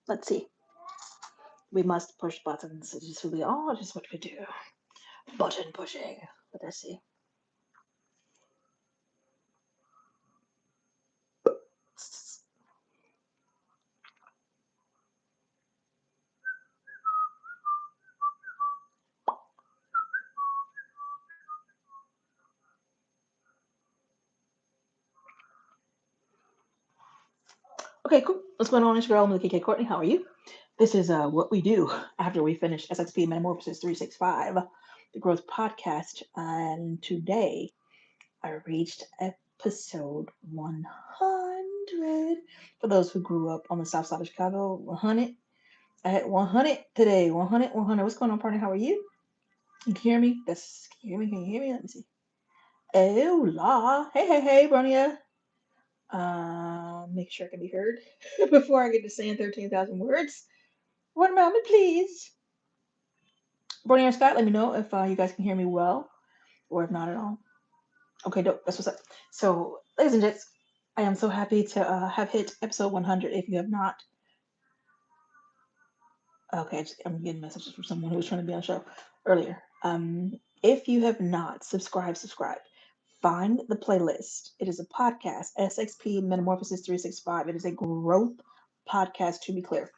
Let's see. We must push buttons. It is really all just what we do. Button pushing. Let's see. Okay, cool. What's going on? It's your girl, Melikia Courtney. How are you? This is what we do after we finish SXP Metamorphosis 365, the growth podcast. And today I reached episode 100. For those who grew up on the south side of Chicago, 100. I had 100 today. 100, 100. What's going on, partner? How are you? You can hear me? Can you hear me? Can you hear me? Let me see. Oh, la. Hey, hey, hey, Bronia. Make sure I can be heard before I get to saying 13,000 words. One moment, please. Bronia and Scott, let me know if you guys can hear me well or if not at all. Okay, dope. That's what's up. So, ladies and gents, I am so happy to have hit episode 100. If you have not, okay, I'm getting messages from someone who was trying to be on the show earlier. If you have not subscribe. Find the playlist. It is a podcast, SXP Metamorphosis 365. It is a growth podcast, to be clear.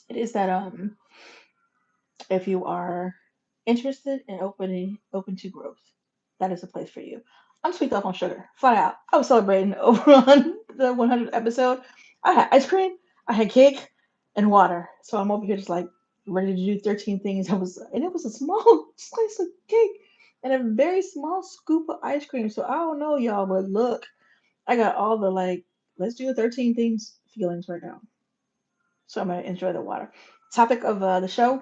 It is that if you are interested and open to growth, that is a place for you. I'm sweet up on sugar, flat out. I was celebrating over on the 100th episode. I had ice cream, I had cake, and water. So I'm over here just like ready to do 13 things. And it was a small slice of cake and a very small scoop of ice cream. So I don't know y'all, but look, I got all the like, let's do 13 things feelings right now. So I'm gonna enjoy the water. Topic of the show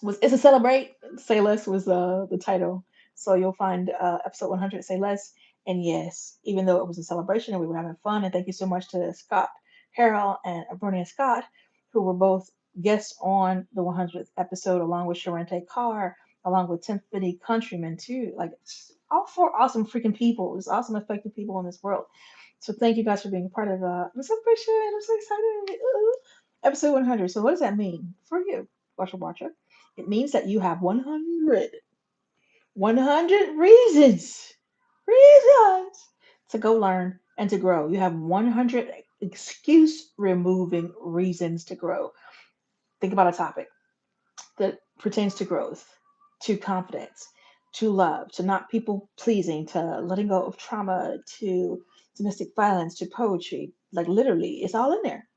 was it's a celebrate. Say less was the title. So you'll find episode 100 say less. And yes, even though it was a celebration and we were having fun, and thank you so much to Scott Harrell and Bernie and Scott, who were both guests on the 100th episode, along with Sharente Carr, along with Tiffany Countryman too. Like all four awesome freaking people, just awesome, effective people in this world. So thank you guys for being a part of the celebration. I'm so excited. Ooh. Episode 100. So what does that mean for you, watcher? It means that you have 100 reasons to go learn and to grow. You have 100 excuse removing reasons to grow. Think about a topic that pertains to growth, to confidence, to love, to not people pleasing, to letting go of trauma, to domestic violence, to poetry. Like literally, it's all in there.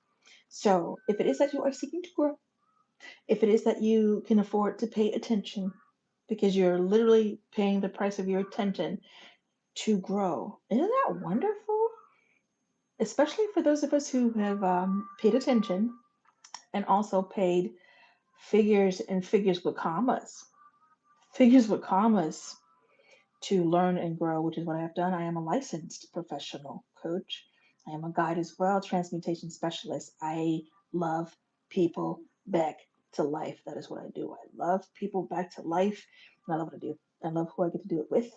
So if it is that you are seeking to grow, if it is that you can afford to pay attention because you're literally paying the price of your attention to grow. Isn't that wonderful? Especially for those of us who have paid attention and also paid figures and figures with commas. Figures with commas to learn and grow, which is what I have done. I am a licensed professional coach. I am a guide as well, transmutation specialist. I love people back to life. That is what I do. I love people back to life, and I love what I do. I love who I get to do it with,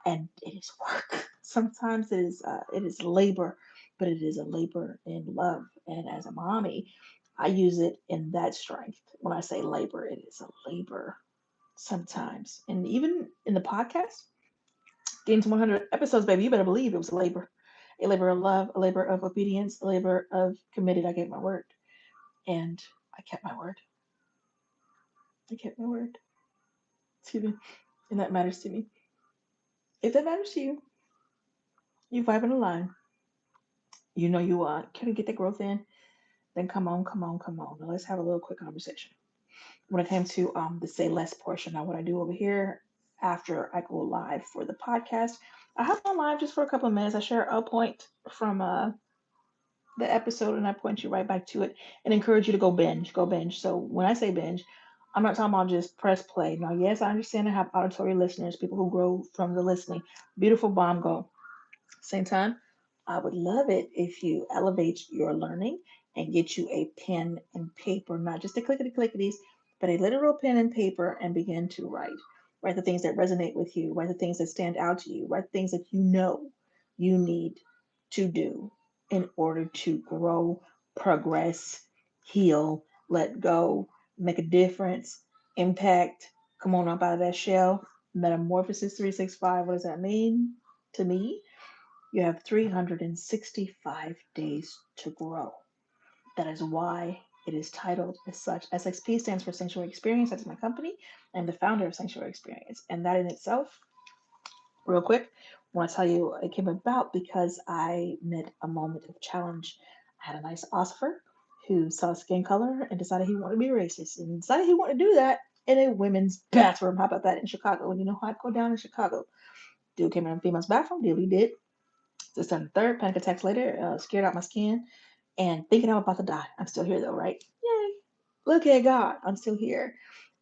and it is work. Sometimes it is labor, but it is a labor in love. And as a mommy, I use it in that strength. When I say labor, it is a labor sometimes. And even in the podcast, getting to 100 episodes, baby, you better believe it was a labor of love, a labor of obedience, a labor of committed. I gave my word, and I kept my word. I kept my word. Excuse me, and that matters to me. If that matters to you, you vibe in the line. You know you can get the growth in. Then come on, come on, come on. Now let's have a little quick conversation. When it came to the say less portion, now what I do over here after I go live for the podcast, I hop on live just for a couple of minutes. I share a point from the episode and I point you right back to it and encourage you to go binge. Go binge. So when I say binge, I'm not talking about just press play. Now, yes, I understand I have auditory listeners, people who grow from the listening. Beautiful bomb go. Same time, I would love it if you elevate your learning and get you a pen and paper, not just a clickety clickities, but a literal pen and paper and begin to write. Write the things that resonate with you, write the things that stand out to you, write things that you know you need to do in order to grow, progress, heal, let go, make a difference, impact, come on up out of that shell. Metamorphosis 365, what does that mean to me? You have 365 days to grow. That is why it is titled as such. SXP stands for Sanctuary Experience. That's my company. I'm the founder of Sanctuary Experience. And that in itself, real quick, I want to tell you it came about because I met a moment of challenge. I had a nice Oscar who saw skin color and decided he wanted to be racist and decided he wanted to do that in a women's bathroom. How about that in Chicago? And you know how I go down in Chicago. Dude came in a female's bathroom, did what he did. Just on the third, panic attacks later, scared out my skin and thinking I'm about to die. I'm still here though, right? Yay. Look at God. I'm still here.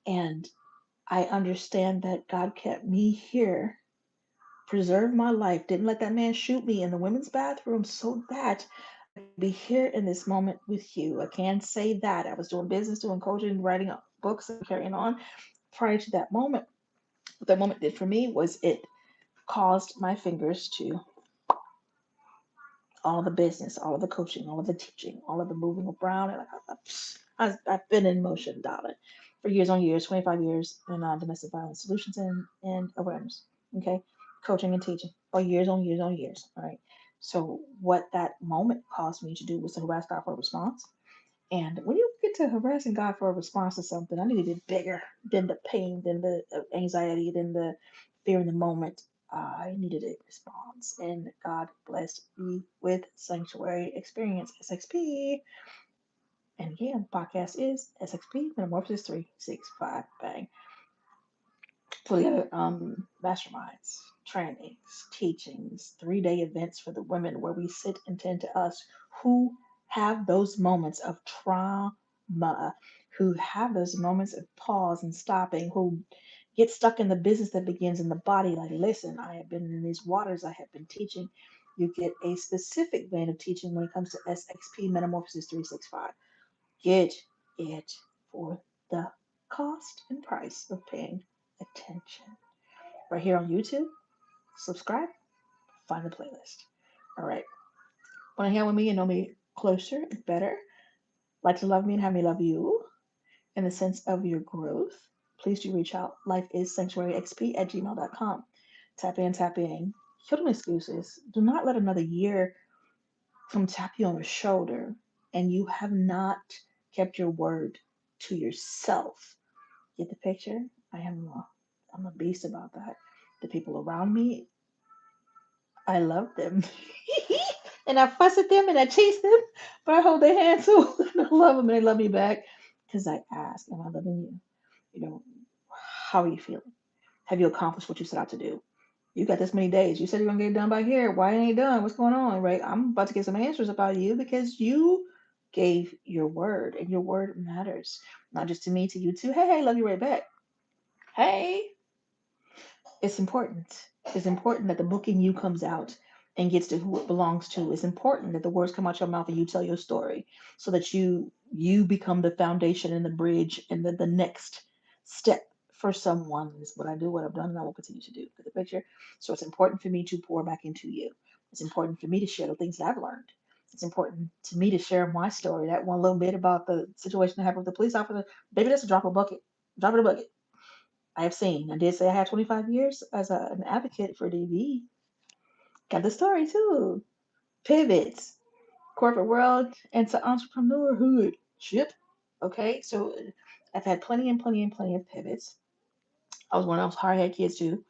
And I understand that God kept me here, preserved my life, didn't let that man shoot me in the women's bathroom so that I could be here in this moment with you. I can say that. I was doing business, doing coaching, writing books, and carrying on prior to that moment. What that moment did for me was it caused my fingers to all of the business, all of the coaching, all of the teaching, all of the moving around. And I've been in motion, darling, for years on years, 25 years in domestic violence solutions and awareness. Okay. Coaching and teaching for years on years on years. All right. So, what that moment caused me to do was to harass God for a response. And when you get to harassing God for a response to something, I needed it bigger than the pain, than the anxiety, than the fear in the moment. I needed a response. And God blessed me with Sanctuary Experience, SXP. And again, podcast is SXP Metamorphosis 365. Bang. Put together masterminds, trainings, teachings, 3-day events for the women where we sit and tend to us who have those moments of trauma, who have those moments of pause and stopping, who get stuck in the business that begins in the body. Like, listen, I have been in these waters, I have been teaching. You get a specific vein of teaching when it comes to SXP Metamorphosis 365. Get it for the cost and price of paying attention. Right here on YouTube, subscribe, find the playlist. All right. Want to hang with me and know me closer and better? Like to love me and have me love you in the sense of your growth? Please do reach out. Life is sanctuaryxp at gmail.com. Tap in, tap in. Kill them excuses. Do not let another year come tap you on the shoulder and you have not kept your word to yourself. Get the picture? I'm a beast about that. The people around me, I love them. And I fuss at them and I chase them, but I hold their hand too. And I love them and they love me back because I ask, am I loving you? You know, how are you feeling? Have you accomplished what you set out to do? You got this many days. You said you're gonna get it done by here. Why it ain't done? What's going on? Right? I'm about to get some answers about you because you gave your word and your word matters. Not just to me, to you too. Hey, hey, love you right back. Hey, it's important. It's important that the book in you comes out and gets to who it belongs to. It's important that the words come out your mouth and you tell your story so that you become the foundation and the bridge and the next step for someone is what I do, what I've done, and I will continue to do. Get the picture? So it's important for me to pour back into you. It's important for me to share the things that I've learned. It's important to me to share my story. That one little bit about the situation that happened with the police officer. Baby, that's a drop of bucket. Drop in a bucket. I have seen. I did say I had 25 years as an advocate for DV. Got the story too. Pivots, corporate world into entrepreneurhood. Ship. Okay, so I've had plenty and plenty and plenty of pivots. I was one of those hard-headed kids too.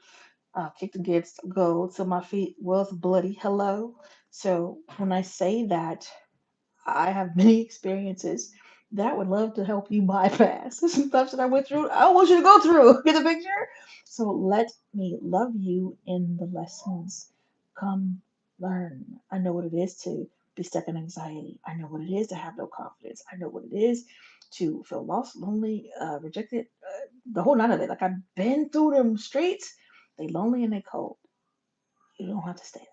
Kicked against go till my feet was bloody. Hello. So when I say that I have many experiences that I would love to help you bypass. Some stuff that I went through, I don't want you to go through. Get the picture? So let me love you in the lessons. Come learn. I know what it is to be stuck in anxiety. I know what it is to have no confidence. I know what it is to feel lost, lonely, rejected, the whole nine of it. Like I've been through them streets. They lonely and they cold. You don't have to stay.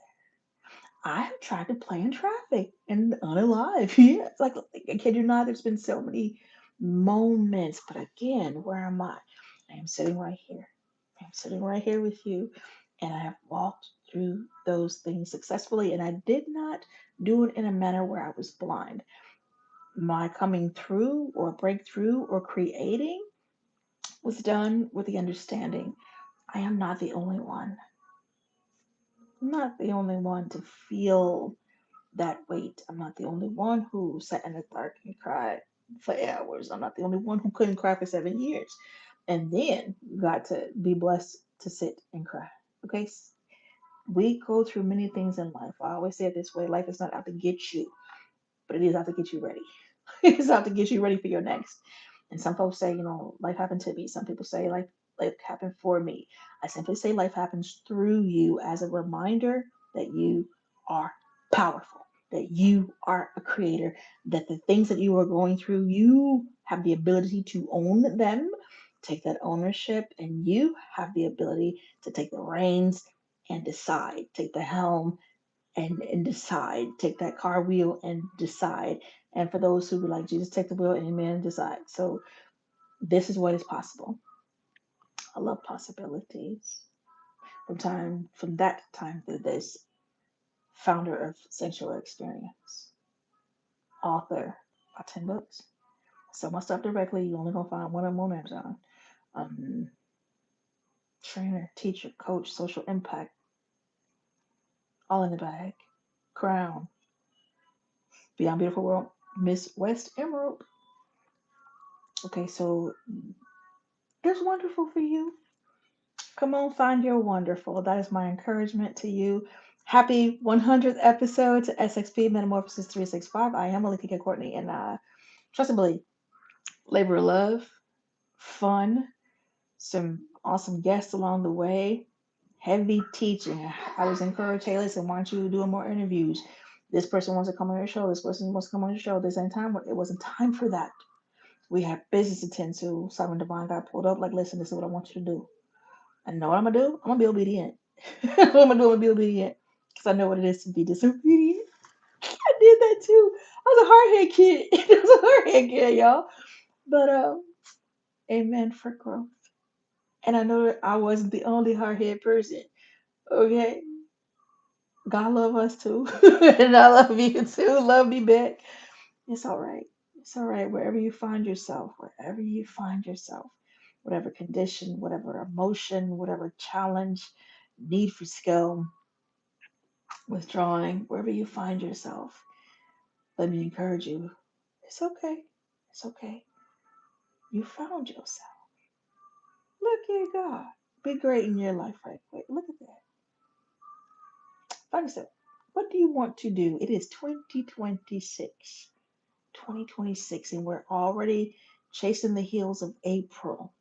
I have tried to play in traffic and unalive. Yeah, it's like I kid you not, there's been so many moments. But again, where am I? I am sitting right here. I am sitting right here with you, and I have walked through those things successfully, and I did not do it in a manner where I was blind. My coming through or breakthrough or creating was done with the understanding I am not the only one. I'm not the only one to feel that weight. I'm not the only one who sat in the dark and cried for hours. I'm not the only one who couldn't cry for 7 years and then got to be blessed to sit and cry. Okay? We go through many things in life. I always say it this way: life is not out to get you, but it is out to get you ready. It's out to get you ready for your next. And some folks say, life happened to me. Some people say life happened for me. I simply say life happens through you as a reminder that you are powerful, that you are a creator, that the things that you are going through, you have the ability to own them, take that ownership, and you have the ability to take the reins and decide, take the helm and decide. Take that car wheel and decide. And for those who would like Jesus, take the wheel and amen and decide. So this is what is possible. I love possibilities. From that time to this, founder of Sanctuary Experience, author of 10 books. Sell my stuff directly. You only gonna find one of them on Amazon. Um, Trainer, teacher, coach, social impact, all in the bag. Crown, Beyond Beautiful World, Miss West Emerald. Okay, so there's wonderful for you. Come on, find your wonderful. That is my encouragement to you. Happy 100th episode to SXP Metamorphosis 365. I am Melikia Courtney, and trust and believe, labor of love, fun, some awesome guests along the way, heavy teaching. I was encouraged, hey, listen, why don't you do more interviews? This person wants to come on your show. This person wants to come on your show. This ain't time. It wasn't time for that. We had business to tend to. Simon Divine got pulled up like, listen, this is what I want you to do. And know what I'm gonna do? I'm gonna be obedient. What I'm gonna do? I'm gonna be obedient because I know what it is to be disobedient. I did that too. I was a hardhead kid. I was a hardhead kid, y'all. But amen for growth. And I know that I wasn't the only hardhead person. Okay, God love us too, and I love you too. Love me back. It's all right. It's all right. Wherever you find yourself, wherever you find yourself, whatever condition, whatever emotion, whatever challenge, need for skill, withdrawing, wherever you find yourself, let me encourage you. It's okay. It's okay. You found yourself. Look at God. Be great in your life right quick. Look at that. Find yourself. What do you want to do? It is 2026. 2026, and we're already chasing the heels of April.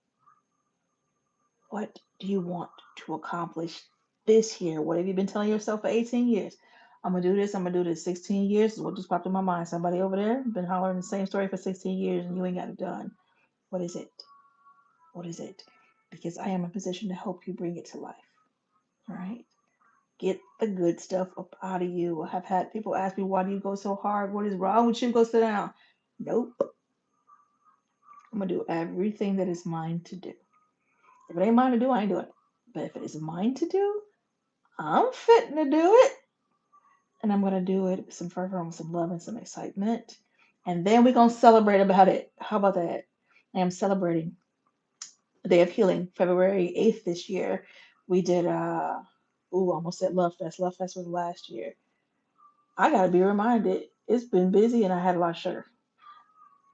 What do you want to accomplish this year? What have you been telling yourself for 18 years? I'm gonna do this, I'm gonna do this. 16 years is what just popped in my mind. Somebody over there been hollering the same story for 16 years and you ain't got it done. What is it? What is it? Because I am in a position to help you bring it to life. All right? Get the good stuff up out of you. I have had people ask me, why do you go so hard? What is wrong with you? Go sit down. Nope. I'm gonna do everything that is mine to do. If it ain't mine to do, I ain't doing it. But if it is mine to do, I'm fitting to do it. And I'm gonna do it with some fervor and some love and some excitement. And then we're gonna celebrate about it. How about that? I am celebrating the Day of Healing, February 8th this year. We did almost said Love Fest. Love Fest was last year. I gotta be reminded, it's been busy and I had a lot of sugar.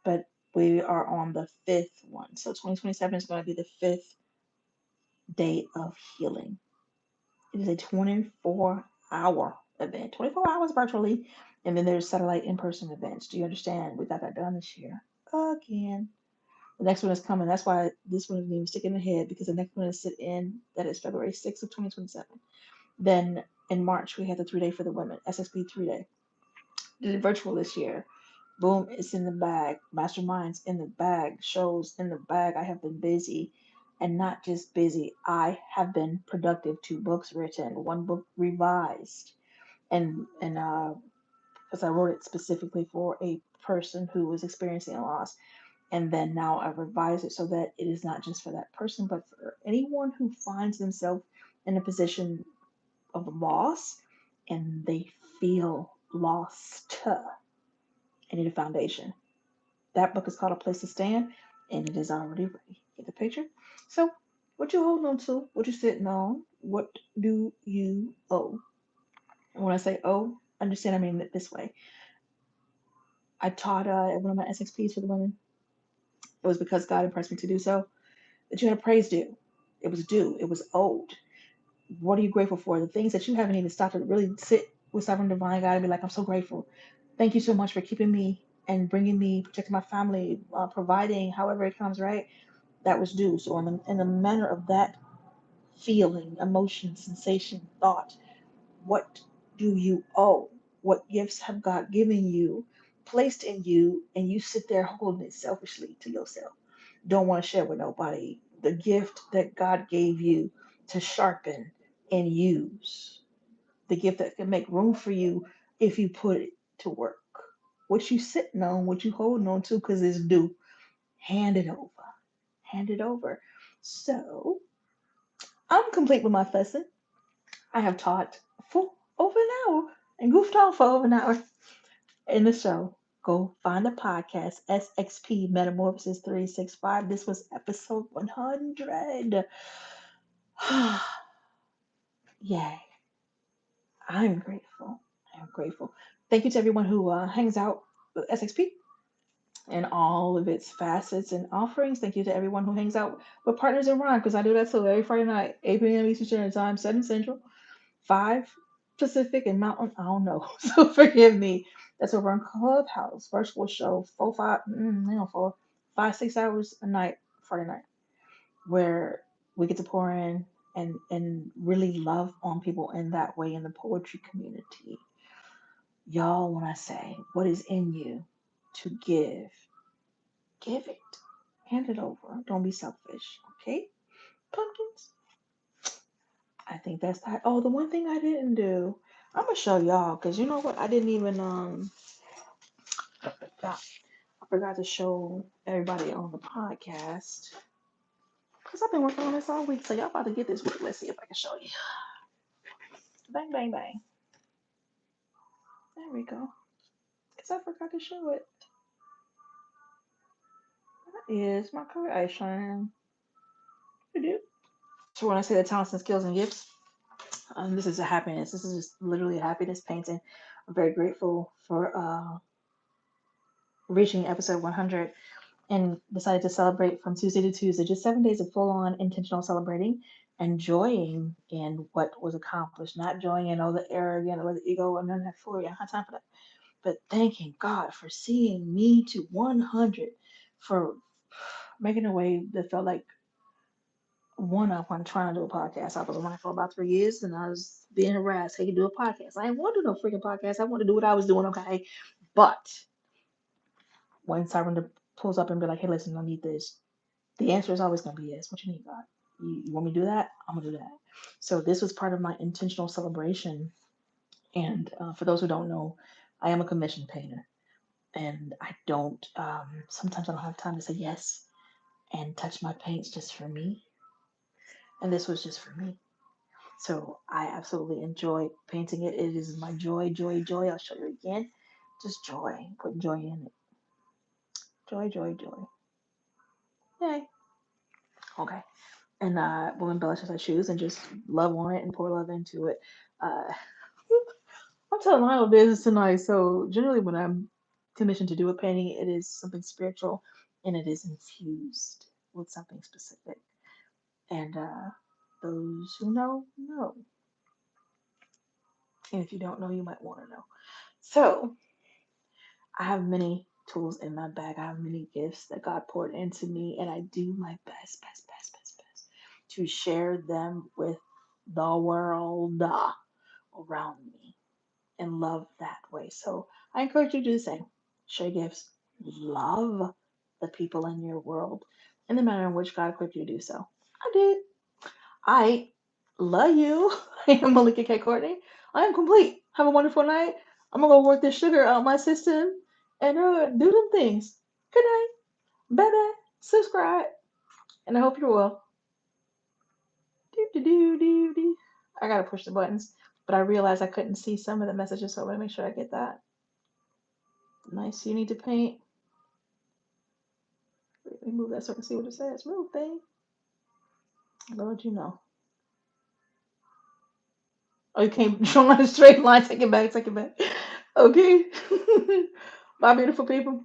But we are on the fifth one. So 2027 is gonna be the fifth day of healing. It is a 24-hour event, 24 hours virtually, and then there's satellite in-person events. Do you understand? We got that done this year. Again. The next one is coming. That's why this one isn't even sticking in the head because the next one is sit in. That is February 6th of 2027. Then in March, we had the 3-day for the women, SXP 3-day. Did it virtual this year. Boom, it's in the bag. Masterminds in the bag. Shows in the bag. I have been busy. And not just busy, I have been productive. 2 books written, 1 book revised. And because I wrote it specifically for a person who was experiencing a loss. And then now I revise it so that it is not just for that person, but for anyone who finds themselves in a position of loss and they feel lost. I need a foundation. That book is called A Place to Stand, and it is already ready. Get the picture? So, what you holding on to? What you sitting on? What do you owe? And when I say owe, understand I mean it this way. I taught at one of my SXPs for the women. It was because God impressed me to do so. That you had a praise due. It was due. It was owed. What are you grateful for? The things that you haven't even stopped to really sit with Sovereign Divine God and be like, I'm so grateful. Thank you so much for keeping me and bringing me, protecting my family, providing however it comes, right? That was due. So, in the manner of that feeling, emotion, sensation, thought, what do you owe? What gifts have God given you, placed in you, and you sit there holding it selfishly to yourself? Don't want to share with nobody the gift that God gave you to sharpen and use, the gift that can make room for you if you put it to work. What you sitting on, what you holding on to, because it's due. Hand it over. Hand it over. So I'm complete with my lesson. I have taught for over an hour and goofed off for over an hour in the show. Go find the podcast, SXP Metamorphosis 365. This was episode 100. Yay. I'm grateful. I'm grateful. Thank you to everyone who hangs out with SXP and all of its facets and offerings. Thank you to everyone who hangs out with Partners in Rhyme, because I do that too every Friday night, 8 p.m. Eastern Standard Time, 7 Central, 5 Pacific, and Mountain. I don't know. So forgive me. That's over on Clubhouse. Virtual show, 6 hours a night, Friday night, where we get to pour in and really love on people in that way in the poetry community. Y'all, when I say what is in you to give it. Hand it over. Don't be selfish. Okay? Pumpkins. I think that's that. Oh, the one thing I didn't do. I'm gonna show y'all because you know what? I didn't even I forgot to show everybody on the podcast because I've been working on this all week. So y'all about to get this week. Let's see if I can show you. Bang bang bang. There we go. Because I forgot to show it. That is my color eye shine. Do. So when I say the talents and skills and gifts, this is a happiness. This is just literally a happiness painting. I'm very grateful for reaching episode 100 and decided to celebrate from Tuesday to Tuesday, just 7 days of full on intentional celebrating, enjoying in what was accomplished, not joying in all the arrogant or the ego and none of that foolery. I don't have time for that. But thanking God for seeing me to 100, for making a way that felt like one up on trying to do a podcast. I was running for about 3 years and I was being harassed. Hey, you do a podcast. I didn't want to do no freaking podcast. I wanted to do what I was doing, okay? But when someone pulls up and be like, hey, listen, I need this, the answer is always going to be yes. What you need, God? You want me to do that? I'm going to do that. So this was part of my intentional celebration. And for those who don't know, I am a commission painter. And I don't, sometimes I don't have time to say yes and touch my paints just for me. And this was just for me. So I absolutely enjoy painting it. It is my joy, joy, joy. I'll show you again. Just joy. Put joy in it. Joy, joy, joy. Yay. Okay. And we'll embellish as I choose and just love on it and pour love into it. Uh, I'm telling my own business tonight. So generally when I'm commissioned to do a painting, it is something spiritual and it is infused with something specific. And those who know. And if you don't know, you might want to know. So I have many tools in my bag. I have many gifts that God poured into me, and I do my best to share them with the world around me and love that way. So I encourage you to do the same. Share gifts, love the people in your world in the manner in which God equipped you to do so. I did. I love you. I am Melikia K. Courtney. I am complete. Have a wonderful night. I'm gonna go work this sugar out my system and do them things. Good night. Bye bye. Subscribe. And I hope you're well. Do do do do do. I gotta push the buttons. But I realized I couldn't see some of the messages, so I want to make sure I get that. Nice. You need to paint. Let me move that so I can see what it says. Move, thing. Lord, you know. Oh, you can't draw in a straight line. Take it back. Take it back. Okay. Bye, beautiful people.